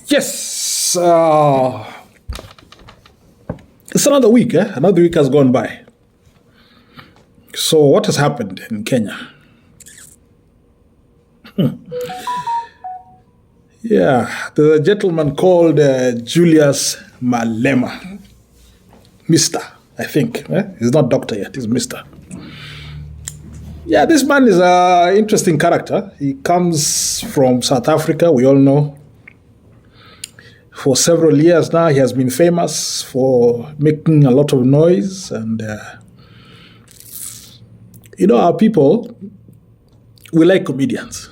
Yes. It's another week. Another week has gone by. So what has happened in Kenya? Yeah, there's a gentleman called Julius Malema. Mr., I think. He's not doctor yet, he's Mr. Yeah, this man is an interesting character. He comes from South Africa, we all know. For several years now, he has been famous for making a lot of noise. And, our people, we like comedians.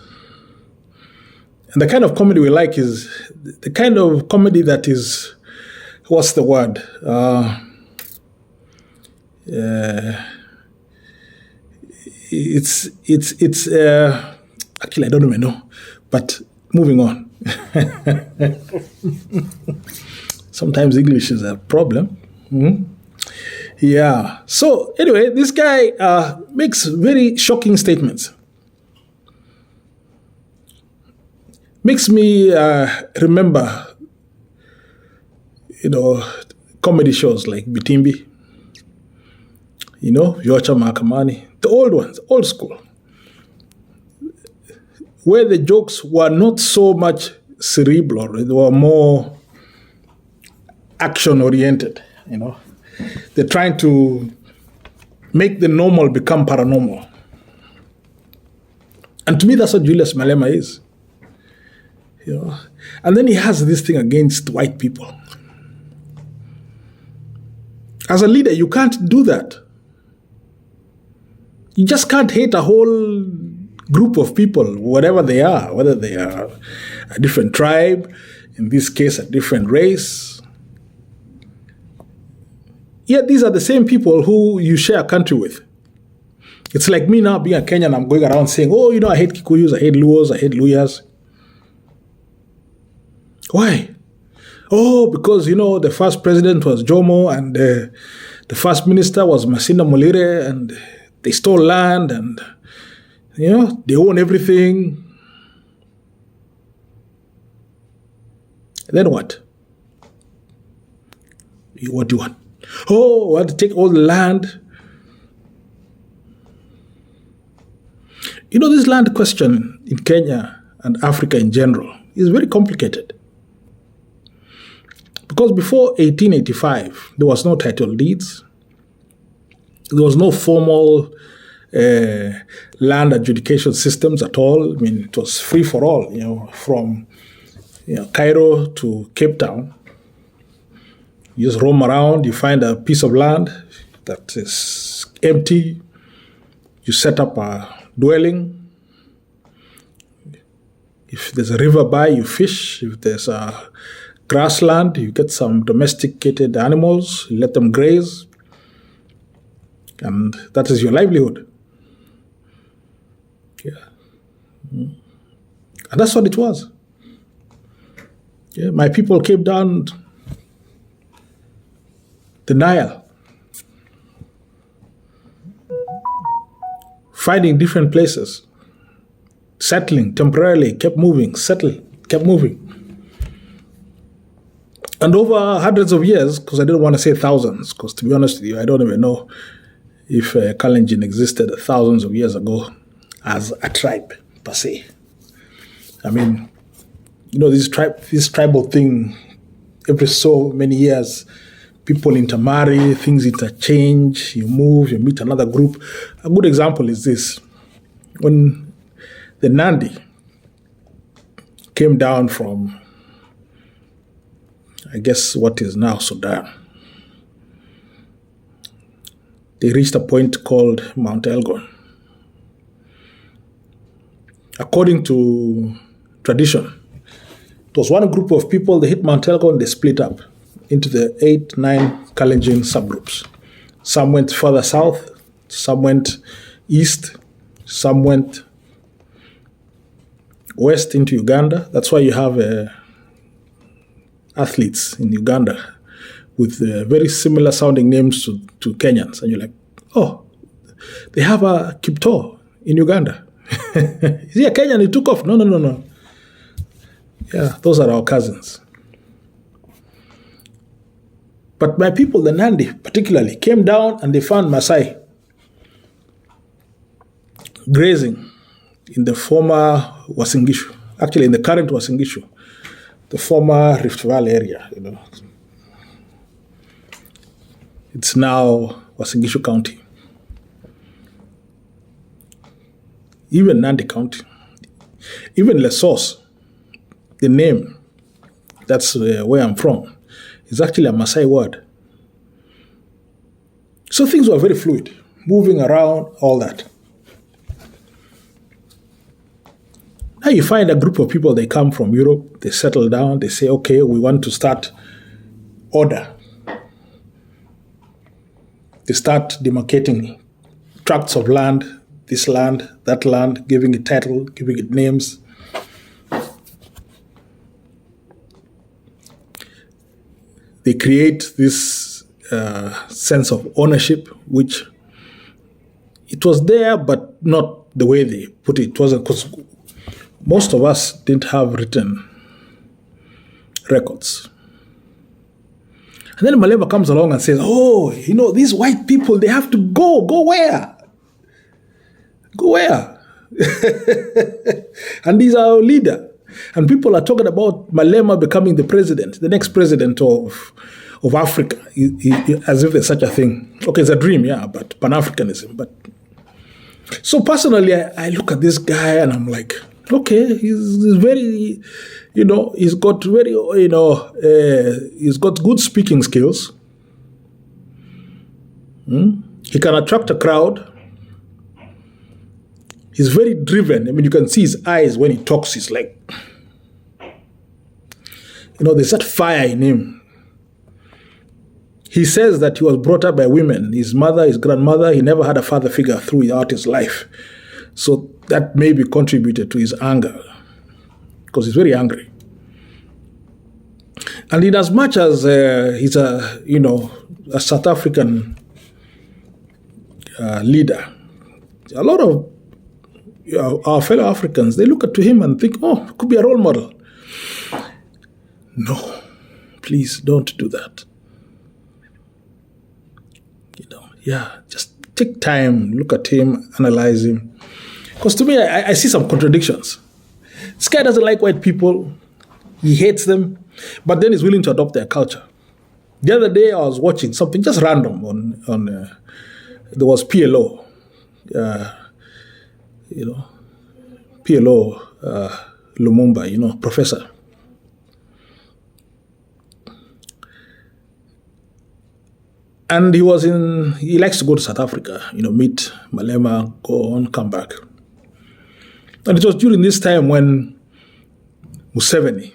And the kind of comedy we like is the kind of comedy that is, what's the word? Actually, I don't even know. But moving on. Sometimes English is a problem. Yeah. So anyway, this guy makes very shocking statements. Makes me remember, comedy shows like Bitimbi, Yocha Mahakamani, the old ones, old school, where the jokes were not so much cerebral, they were more action-oriented, They're trying to make the normal become paranormal. And to me, that's what Julius Malema is. And then he has this thing against white people. As a leader, you can't do that. You just can't hate a whole group of people, whatever they are, whether they are a different tribe, in this case, a different race. Yet these are the same people who you share a country with. It's like me now being a Kenyan, I'm going around saying, I hate Kikuyus, I hate Luos, I hate Luyas. Why? Because, the first president was Jomo and the first minister was Masinda Molire and they stole land and, they own everything. Then what? What do you want? We want to take all the land. This land question in Kenya and Africa in general is very complicated. Because before 1885, there was no title deeds. There was no formal land adjudication systems at all. I mean, it was free for all, from Cairo to Cape Town. You just roam around, you find a piece of land that is empty. You set up a dwelling. If there's a river by, you fish. If there's a grassland, you get some domesticated animals, you let them graze, and that is your livelihood. Yeah. And that's what it was. Yeah, my people came down the Nile, finding different places, settling temporarily, kept moving, kept moving. And over hundreds of years, because I didn't want to say thousands, because to be honest with you, I don't even know if Kalenjin existed thousands of years ago as a tribe, per se. I mean, this tribal thing, every so many years, people intermarry, things interchange, you move, you meet another group. A good example is this. When the Nandi came down from, I guess, what is now Sudan, they reached a point called Mount Elgon. According to tradition, it was one group of people, they hit Mount Elgon, they split up into the 8-9 Kalenjin subgroups. Some went further south, some went east, some went west into Uganda. That's why you have athletes in Uganda with very similar sounding names to Kenyans. And you're like, they have a Kipto in Uganda. Is he a Kenyan? He took off. No. Yeah, those are our cousins. But my people, the Nandi particularly, came down and they found Maasai grazing in the former Wasingishu, actually in the current Wasingishu, the former Rift Valley area, It's now Wasingishu County. Even Nandi County. Even Lesos, the name, that's where I'm from, is actually a Maasai word. So things were very fluid, moving around, all that. Now you find a group of people, they come from Europe, they settle down, they say, okay, we want to start order. They start demarcating tracts of land, this land, that land, giving it title, giving it names. They create this sense of ownership, which it was there, but not the way they put it. It wasn't, because most of us didn't have written records. And then Malema comes along and says, oh, these white people, they have to go. Go where? Go where? And he's our leader. And people are talking about Malema becoming the president, the next president of Africa, as if there's such a thing. Okay, it's a dream, yeah, but Pan-Africanism. But so personally, I look at this guy and I'm like, okay, he's very, he's got very, he's got good speaking skills. He can attract a crowd. He's very driven. I mean, you can see his eyes when he talks. He's like, there's that fire in him. He says that he was brought up by women. His mother, his grandmother, he never had a father figure throughout his life. So that maybe contributed to his anger, because he's very angry. And in as much as he's a South African leader, a lot of our fellow Africans, they look to him and think, oh, it could be a role model. No, please don't do that. Just take time, look at him, analyze him. Because to me, I see some contradictions. This guy doesn't like white people. He hates them, but then he's willing to adopt their culture. The other day, I was watching something just random on there was PLO, PLO Lumumba, professor. And he likes to go to South Africa, meet Malema, go on, come back. And it was during this time when Museveni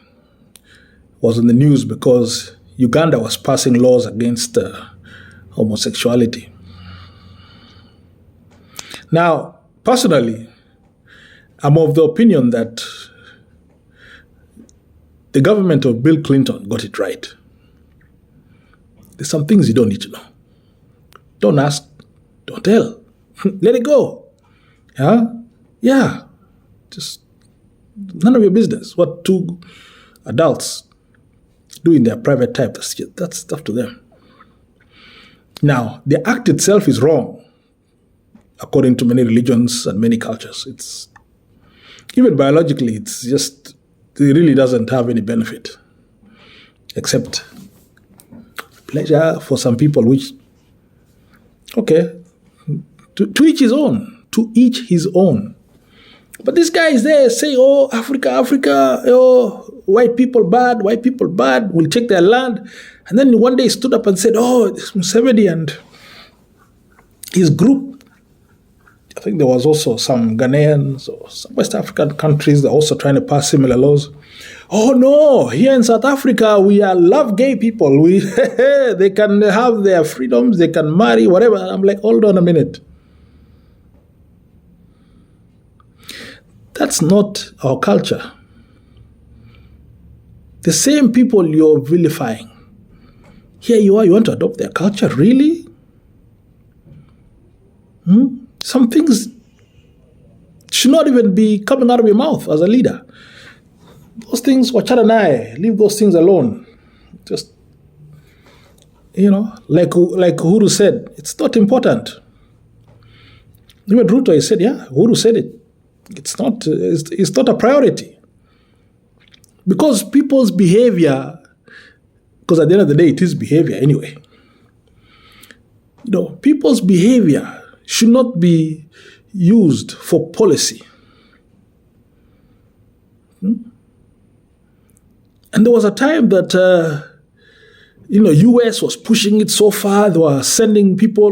was in the news because Uganda was passing laws against homosexuality. Now, personally, I'm of the opinion that the government of Bill Clinton got it right. There's some things you don't need to know. Don't ask, don't tell. Let it go. Yeah. Just none of your business. What two adults do in their private time, that's stuff to them. Now, the act itself is wrong, according to many religions and many cultures. It's even biologically, it really doesn't have any benefit, except pleasure for some people, which, okay, to each his own. To each his own. But this guy is there saying, oh, Africa, oh, white people bad, we'll take their land. And then one day he stood up and said, oh, this Museveni and his group. I think there was also some Ghanaians or some West African countries that are also trying to pass similar laws. Oh no, here in South Africa, we love gay people. They can have their freedoms, they can marry, whatever. I'm like, hold on a minute. That's not our culture. The same people you're vilifying, here you are, you want to adopt their culture, really? Some things should not even be coming out of your mouth as a leader. Those things, wachana naye, leave those things alone. Just, like Uhuru said, it's not important. Even Ruto, he said, yeah, Uhuru said it. It's not a priority. Because people's behavior, because at the end of the day, it is behavior anyway. People's behavior should not be used for policy. And there was a time that, US was pushing it so far. They were sending people,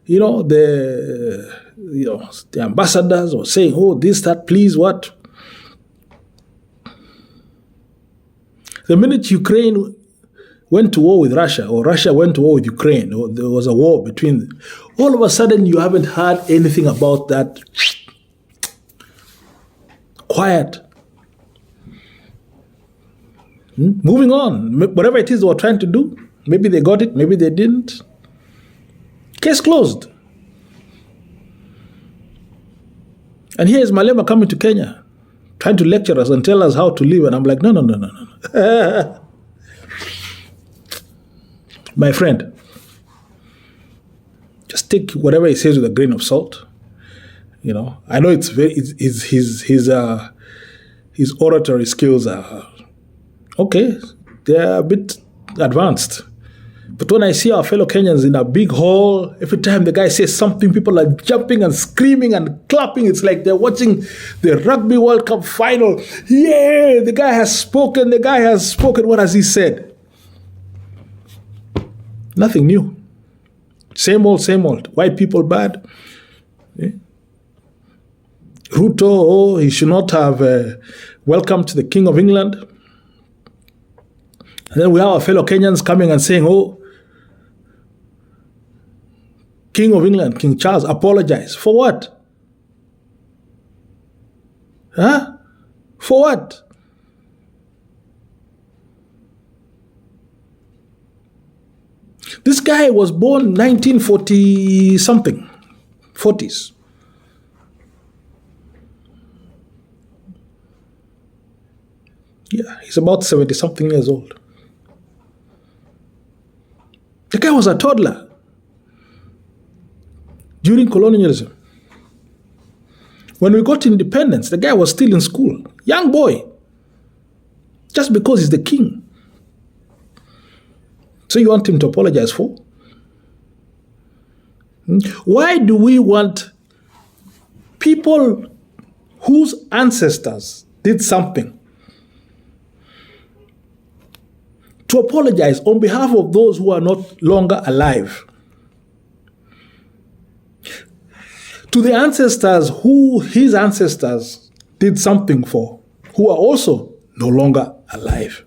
the ambassadors were saying, this, that, please, what? The minute Ukraine went to war with Russia, or Russia went to war with Ukraine, or there was a war between them, all of a sudden you haven't heard anything about that. Quiet. Moving on. Whatever it is they were trying to do, maybe they got it, maybe they didn't. Case closed. And here is Malema coming to Kenya, trying to lecture us and tell us how to live. And I'm like, no. My friend, just take whatever he says with a grain of salt. I know it's very his oratory skills are okay. They're a bit advanced. But when I see our fellow Kenyans in a big hall, every time the guy says something, people are jumping and screaming and clapping. It's like they're watching the Rugby World Cup final. Yeah, the guy has spoken. What has he said? Nothing new. Same old. White people bad. Yeah. Ruto, he should not have welcome to the King of England. And then we have our fellow Kenyans coming and saying, King of England, King Charles, apologize. For what? For what? This guy was born 1940-something, 40s. Yeah, he's about 70-something years old. The guy was a toddler during colonialism. When we got independence, the guy was still in school. Young boy. Just because he's the king. So you want him to apologize for? Why do we want people whose ancestors did something to apologize on behalf of those who are not longer alive? To the ancestors who his ancestors did something for, who are also no longer alive.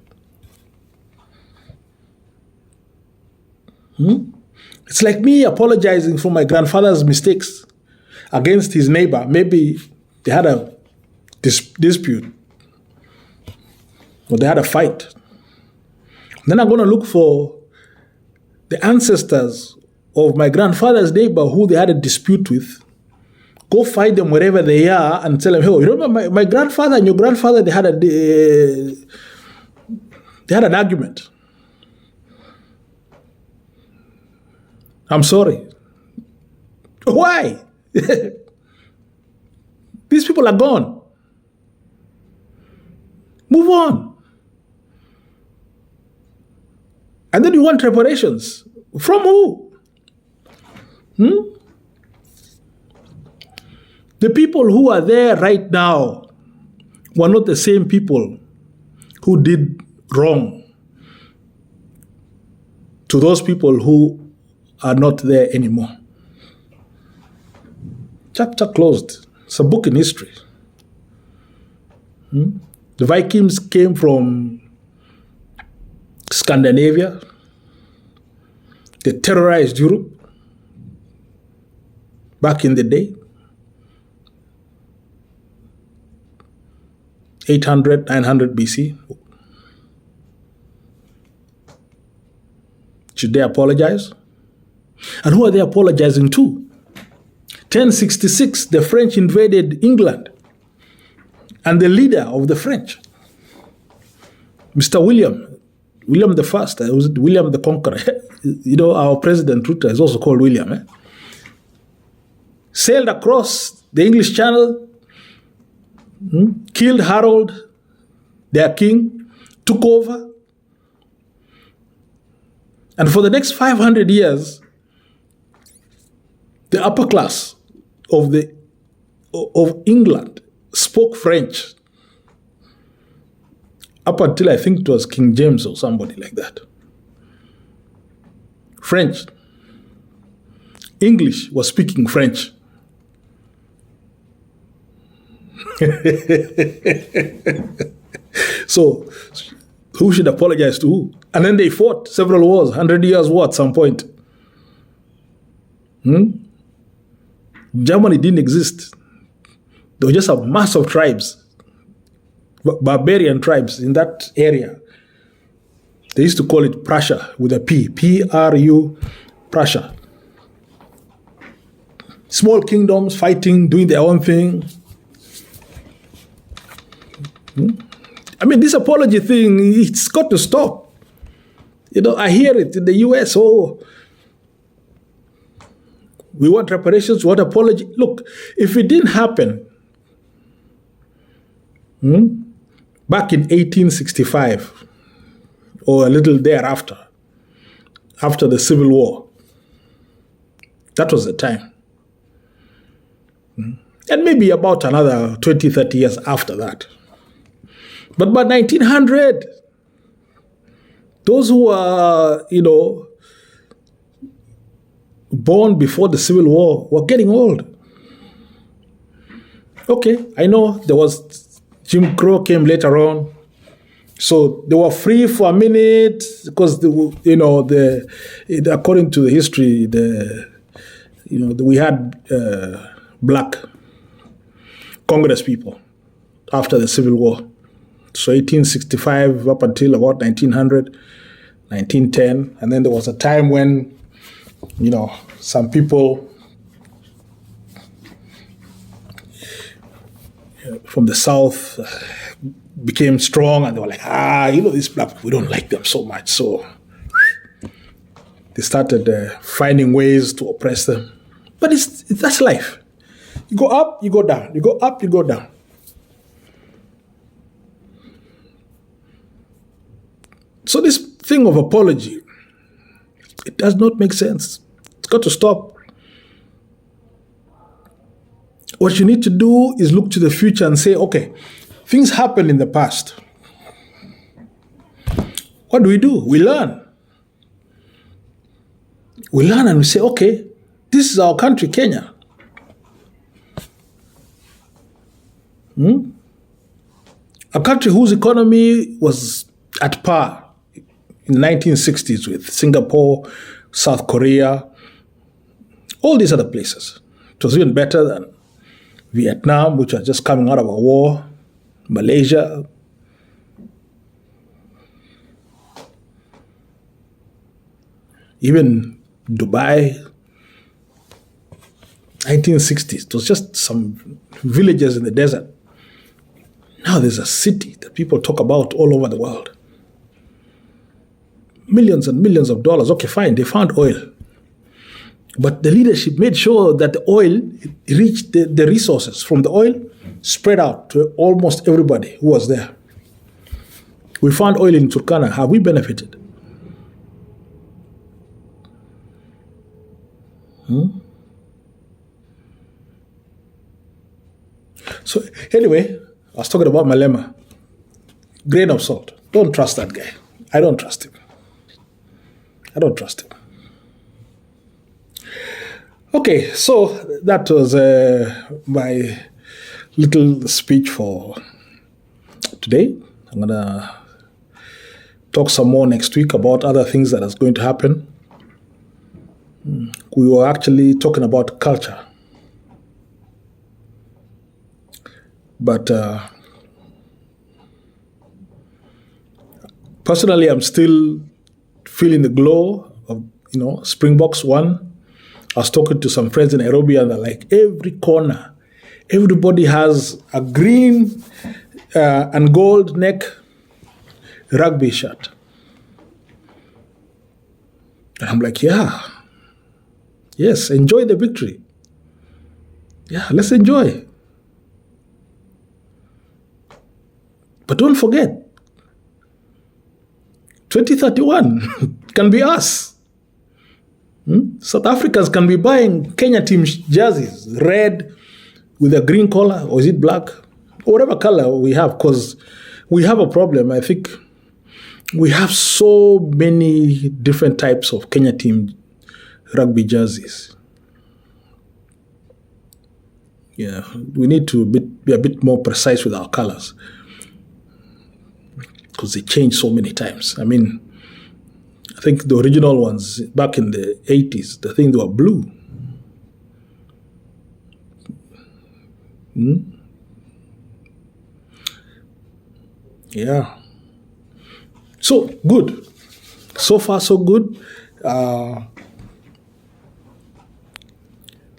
It's like me apologizing for my grandfather's mistakes against his neighbor. Maybe they had a dispute or they had a fight. Then I'm going to look for the ancestors of my grandfather's neighbor who they had a dispute with. Go find them wherever they are and tell them, hey, you remember my grandfather and your grandfather, they had an argument. I'm sorry. Why? These people are gone. Move on. And then you want reparations. From who? The people who are there right now were not the same people who did wrong to those people who are not there anymore. Chapter closed. It's a book in history. The Vikings came from Scandinavia. They terrorized Europe back in the day. 800, 900 BC. Should they apologize? And who are they apologizing to? 1066, the French invaded England. and the leader of the French, Mr. William the First, was William the Conqueror. Our President Ruto is also called William. Sailed across the English Channel, killed Harold, their king, took over. And for the next 500 years, the upper class of England spoke French up until I think it was King James or somebody like that. French. English was speaking French. So, who should apologize to who? And then they fought several wars, 100 years war at some point. Germany didn't exist. There were just a mass of tribes, barbarian tribes in that area. They used to call it Prussia with a P, P-R-U, Prussia. Small kingdoms fighting, doing their own thing. I mean, this apology thing, it's got to stop. I hear it in the US, we want reparations, we want apology. Look, if it didn't happen back in 1865 or a little thereafter, after the Civil War, that was the time. And maybe about another 20, 30 years after that. But by 1900, those who are, born before the Civil War were getting old. Okay, I know there was Jim Crow came later on, so they were free for a minute because according to the history, we had black Congress people after the Civil War. So 1865 up until about 1900, 1910, and then there was a time when some people from the South became strong and they were like, these black people, we don't like them so much. So they started finding ways to oppress them. But that's life. You go up, you go down. You go up, you go down. So this thing of apology, it does not make sense. It's got to stop. What you need to do is look to the future and say, okay, things happened in the past. What do? We learn. We learn and we say, okay, this is our country, Kenya. A country whose economy was at par in the 1960s with Singapore, South Korea, all these other places. It was even better than Vietnam, which was just coming out of a war, Malaysia. Even Dubai, 1960s, it was just some villages in the desert. Now there's a city that people talk about all over the world. Millions and millions of dollars. Okay, fine, they found oil. But the leadership made sure that the oil reached the resources from the oil, spread out to almost everybody who was there. We found oil in Turkana. Have we benefited? So anyway, I was talking about Malema. Grain of salt. Don't trust that guy. I don't trust him. Okay, so that was my little speech for today. I'm going to talk some more next week about other things that is going to happen. We were actually talking about culture. But personally, I'm still feeling the glow of, Springboks won. I was talking to some friends in Nairobi and they're like, every corner, everybody has a green and gold neck rugby shirt. And I'm like, yes, enjoy the victory. Yeah, let's enjoy. But don't forget, 2031 can be us. South Africans can be buying Kenya team jerseys, red with a green collar, or is it black? Or whatever color we have, because we have a problem. I think we have so many different types of Kenya team rugby jerseys. Yeah, we need to be a bit more precise with our colors, because they change so many times. I mean, I think the original ones back in the 80s, the thing, they were blue. Yeah. So, good. So far, so good.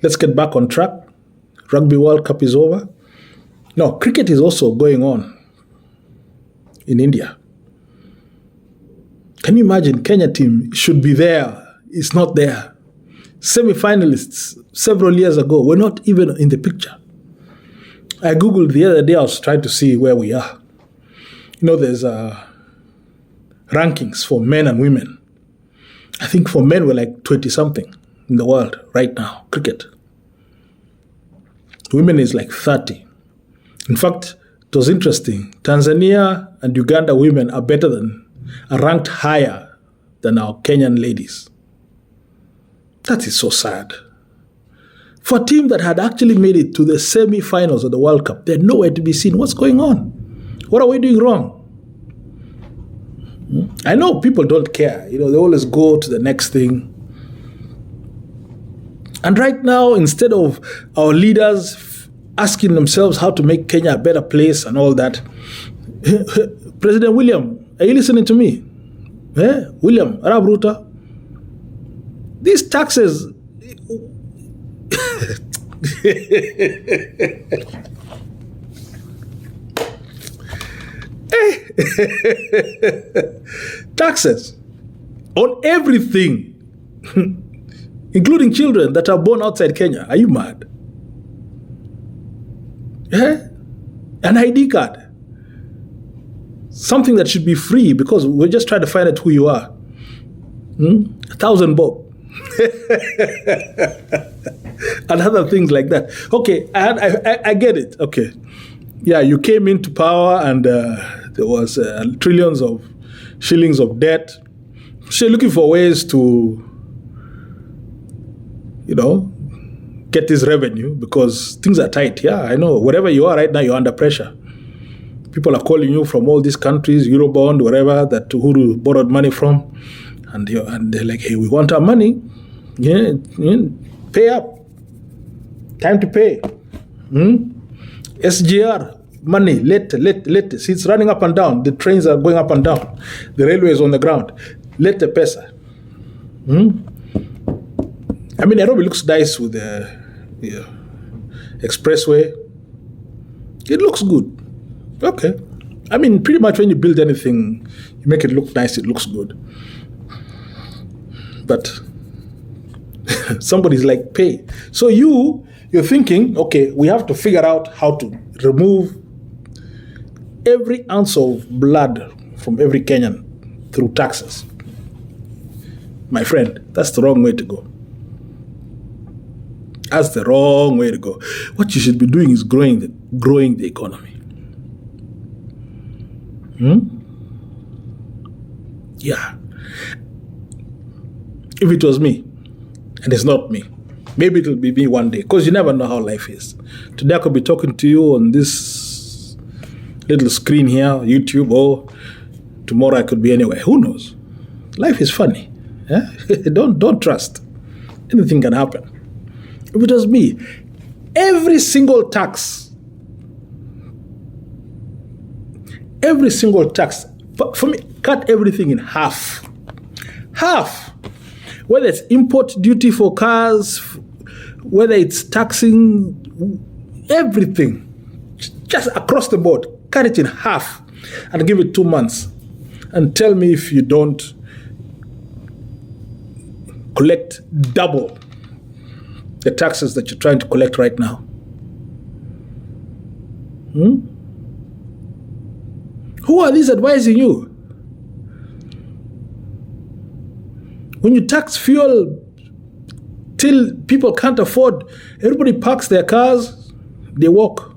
Let's get back on track. Rugby World Cup is over. No, cricket is also going on in India. Can you imagine? Kenya team should be there. It's not there. Semi-finalists several years ago were not even in the picture. I Googled the other day, I was trying to see where we are. You know, there's rankings for men and women. I think for men, we're like 20-something in the world right now, cricket. Women is like 30. In fact, it was interesting. Tanzania and Uganda women are ranked higher than our Kenyan ladies. That is so sad. For a team that had actually made it to the semi-finals of the World Cup, they're nowhere to be seen. What's going on? What are we doing wrong? I know people don't care. You know, they always go to the next thing. And right now, instead of our leaders asking themselves how to make Kenya a better place and all that, President William, are you listening to me? William Arab Ruto, these taxes. Taxes on everything, including children that are born outside Kenya. Are you mad? An ID card. Something that should be free, because we're just trying to find out who you are. 1,000 bob. And other things like that. Okay, I get it. Okay. Yeah, you came into power and there was trillions of shillings of debt. So you're looking for ways to, get this revenue, because things are tight. Yeah, I know. Wherever you are right now, you're under pressure. People are calling you from all these countries, Eurobond, wherever, that who borrowed money from. And they're like, hey, we want our money. Yeah, pay up. Time to pay. SGR, money, late. See, it's running up and down. The trains are going up and down. The railway is on the ground. Let the pesa. I mean, Nairobi looks nice with the expressway. It looks good. Okay. I mean, pretty much when you build anything, you make it look nice, it looks good. But somebody's like, pay. So you're thinking, okay, we have to figure out how to remove every ounce of blood from every Kenyan through taxes. My friend, that's the wrong way to go. That's the wrong way to go. What you should be doing is growing the economy. Yeah. If it was me, and it's not me, maybe it'll be me one day, because you never know how life is. Today I could be talking to you on this little screen here, YouTube, or tomorrow I could be anywhere. Who knows? Life is funny. Don't trust. Anything can happen. If it was me, every single tax, for me, cut everything in half. Whether it's import duty for cars, whether it's taxing everything, just across the board, cut it in half and give it 2 months. And tell me if you don't collect double the taxes that you're trying to collect right now. Who are these advising you? When you tax fuel till people can't afford, everybody parks their cars, they walk.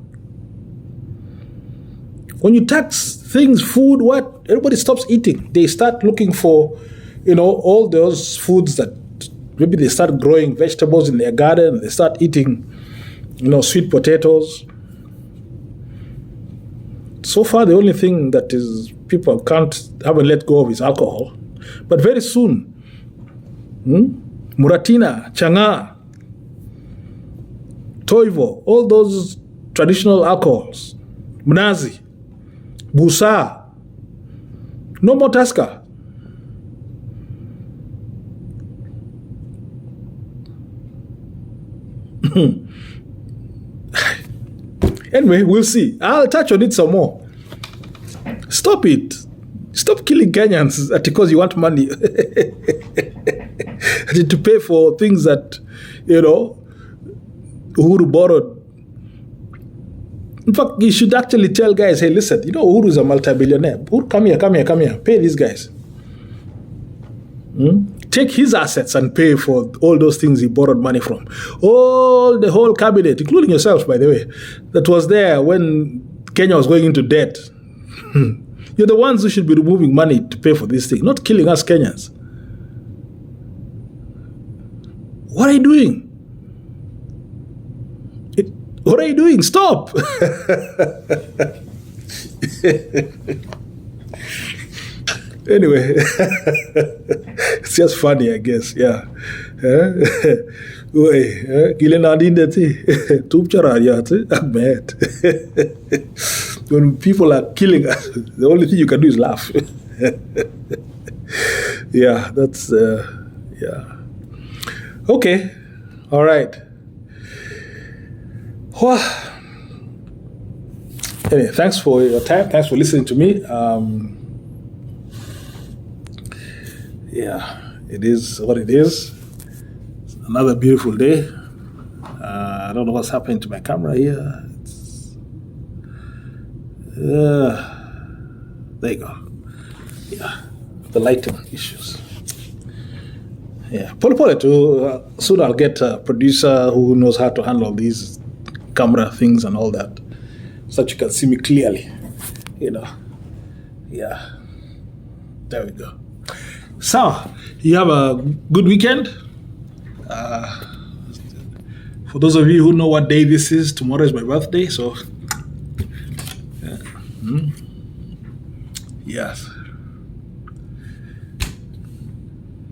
When you tax things, food, what? Everybody stops eating. They start looking for, all those foods that maybe they start growing vegetables in their garden. They start eating, sweet potatoes. So far, the only thing that is people haven't let go of is alcohol. But very soon, Muratina, Changa, Toivo, all those traditional alcohols, Mnazi, Busa, no more Tusker. Anyway, we'll see. I'll touch on it some more. Stop it. Stop killing Kenyans because you want money to pay for things that, Uhuru borrowed. In fact, you should actually tell guys, hey, listen, Uhuru is a multi-billionaire. Uhuru, come here. Pay these guys. Take his assets and pay for all those things he borrowed money from. The whole cabinet, including yourselves, by the way, that was there when Kenya was going into debt. You're the ones who should be removing money to pay for this thing, not killing us Kenyans. What are you doing? What are you doing? Stop! Anyway, it's just funny, I guess. Yeah. When people are killing us, the only thing you can do is laugh. Yeah, that's yeah. Okay, all right. Anyway, thanks for your time. Thanks for listening to me. Yeah, it is what it is. It's another beautiful day. I don't know what's happening to my camera here. There you go. Yeah, the lighting issues. Yeah, pole too. Soon I'll get a producer who knows how to handle these camera things and all that, so that you can see me clearly. Yeah. There we go. So, you have a good weekend. For those of you who know what day this is, tomorrow is my birthday, so yes.